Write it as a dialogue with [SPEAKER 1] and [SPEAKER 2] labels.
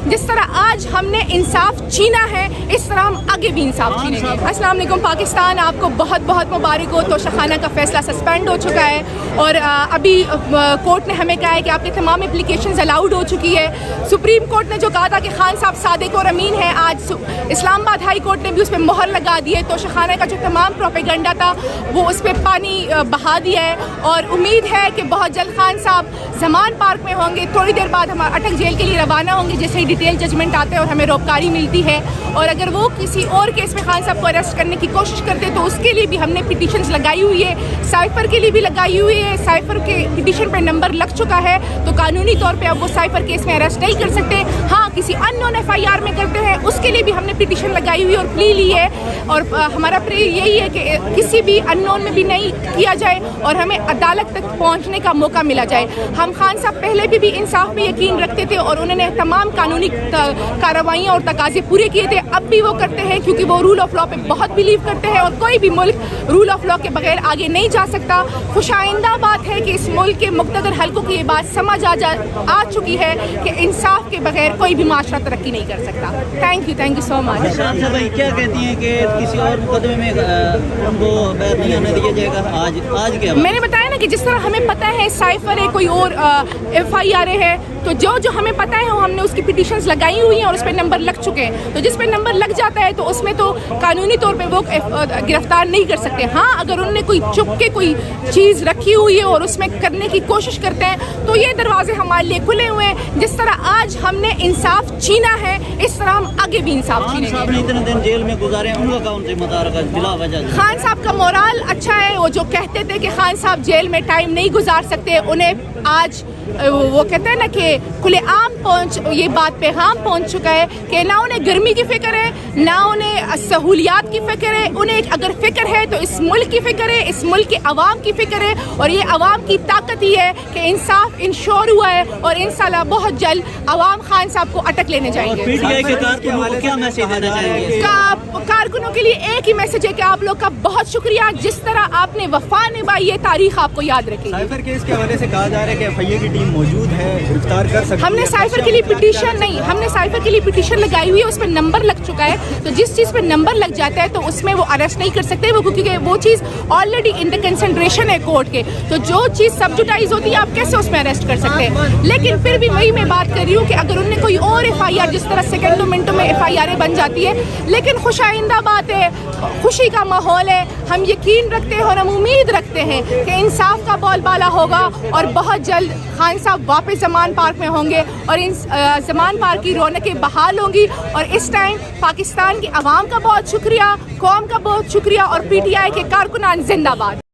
[SPEAKER 1] جس طرح آج ہم نے انصاف چھینا ہے اس طرح ہم آگے بھی انصاف چھینیں گے۔ السلام علیکم پاکستان، آپ کو بہت بہت مبارک ہو۔ توشہ خانہ کا فیصلہ سسپینڈ ہو چکا ہے اور ابھی کورٹ نے ہمیں کہا ہے کہ آپ کی تمام اپلیکیشنز الاؤڈ ہو چکی ہے۔ سپریم کورٹ نے جو کہا تھا کہ خان صاحب صادق اور امین ہیں، آج اسلام آباد ہائی کورٹ نے بھی اس پہ مہر لگا دی ہے۔ توشہ خانہ کا جو تمام پروپیگنڈا تھا وہ اس پہ پانی بہا دیا ہے اور امید ہے کہ بہت جلد خان صاحب زمان پارک میں ہوں گے۔ تھوڑی دیر بعد ہم اٹک جیل کے لیے روانہ ہوں گے جیسے ہی ڈیٹیل ججمنٹ آتے ہیں اور ہمیں روکاری ملتی ہے، اور اگر وہ کسی اور کیس میں خان صاحب کو اریسٹ کرنے کی کوشش کرتے تو اس کے لیے بھی ہم نے پٹیشنز لگائی ہوئی ہے، سائفر کے لیے بھی لگائی ہوئی ہے۔ سائفر کے پٹیشن پہ نمبر لگ چکا ہے تو قانونی طور پہ اب وہ سائفر کیس میں اریسٹ نہیں کر سکتے۔ ہاں کسی ان نون ایف آئی آر میں کرتے ہیں اس کے لیے بھی ہم نے پٹیشن لگائی ہوئی اور پلی لی ہے، اور ہمارا پریئر یہی ہے کہ کسی بھی ان نون میں بھی نہیں کیا جائے اور ہمیں عدالت تک پہنچنے کا موقع ملا جائے۔ ہم خان صاحب پہلے بھی انصاف میں یقین رکھتے تھے اور انہوں نے تمام قانونی کارروائیاں اور تقاضے پورے کیے تھے، اب بھی وہ کرتے ہیں کیونکہ وہ رول آف لا پہ بہت بلیو کرتے ہیں اور کوئی بھی ملک رول آف لا کے بغیر آگے نہیں جا سکتا۔ خوش آئندہ بات ہے کہ اس ملک کے مقتدر حلقوں کی یہ بات سمجھ آ چکی ہے کہ انصاف کے بغیر کوئی بھی معاشرہ ترقی نہیں کر سکتا۔ تھینک یو سو مچ۔
[SPEAKER 2] کیا کہتی ہیں کہ کسی اور مقدمے میں ان کو بیعت نہیں ہونے دیا جائے گا؟ آج کیا
[SPEAKER 1] میں نے بتایا نا کہ جس طرح ہمیں پتہ ہے سائفر ہے، کوئی اور ایف آئی آر ہے، تو جو ہمیں پتہ ہے وہ ہم نے اس کی پٹیشنز لگائی ہوئی ہیں اور اس پہ نمبر لگ چکے ہیں، تو جس پہ نمبر لگ جاتا ہے تو اس میں تو قانونی طور پہ وہ گرفتار نہیں کر سکتے۔ ہاں اگر انہوں نے کوئی چپ کے کوئی چیز رکھی ہوئی ہے اور اس میں کرنے کی کوشش کرتے ہیں تو یہ دروازے ہمارے لیے کھلے ہوئے ہیں۔ جس طرح آج ہم نے انصاف چھینا ہے اس طرح ہم آگے بھی انصاف چھینیں گے۔
[SPEAKER 2] خان صاحب نے اتنے دن جیل میں گزارے ہیں، ان کا کون سے متعلق بلا وجہ؟
[SPEAKER 1] خان صاحب کا مورال اچھا ہے، وہ جو کہتے تھے کہ خان صاحب جیل میں ٹائم نہیں گزار سکتے، انہیں آج وہ کہتے ہیں نا کہ کھلے عام یہ بات پیغام پہنچ چکا ہے کہ نہ انہیں گرمی کی فکر ہے نہ انہیں سہولیات کی فکر ہے، انہیں اگر فکر ہے تو اس ملک کی فکر ہے، اس ملک کے عوام کی فکر ہے، اور یہ عوام کی طاقت ہی ہے کہ انصاف انشور ہوا ہے اور انشاءاللہ بہت جلد عوام خان صاحب کو اٹک لینے جائیں گے۔
[SPEAKER 2] پی ٹی آئی کے کارکنوں کو کیا میسج دینا چاہیں گے؟
[SPEAKER 1] کارکنوں کے لیے ایک ہی میسج ہے کہ آپ لوگ کا بہت شکریہ، جس طرح آپ نے وفا نبھائی ہے تاریخ آپ کو یاد رکھے گی۔
[SPEAKER 3] سائفر کیس کے حوالے سے کہا جا رہا ہے کہ ایف آئی اے کی ٹیم موجود ہے، گرفتار کر سکتی ہے۔
[SPEAKER 1] ہم نے سائفر کے لیے پٹیشن نہیں، ہم نے سائفر کے لیے پٹیشن لگائی ہوئی ہے، اس پہ نمبر لگ چکا ہے، تو جس چیز پہ نمبر لگ جاتا ہے تو اس میں وہ اریسٹ نہیں کر سکتے، وہ کیونکہ وہ چیز آلریڈی ان دا کنسنٹریشن ہے کورٹ کے، تو جو چیز سبجوٹائز ہوتی ہے آپ کیسے اس میں اریسٹ کر سکتے ہیں۔ لیکن پھر بھی وہی میں بات کر رہی ہوں کہ اگر انہوں نے کوئی اور ایف آئی آر، جس طرح سیکنڈوں منٹوں میں ایف آئی آر بن جاتی ہے، لیکن خوش آئندہ بات ہے، خوشی کا ماحول ہے، ہم یقین رکھتے ہیں اور ہم امید رکھتے ہیں کہ انصاف کا بول بالا ہوگا اور بہت جلد خان صاحب واپس زمان پارک میں ہوں گے اور ان زمان پارک کی رونقیں بحال ہوں گی۔ اور اس ٹائم پاکستان کی عوام کا بہت شکریہ، قوم کا بہت شکریہ، اور پی ٹی آئی کے کارکنان زندہ باد۔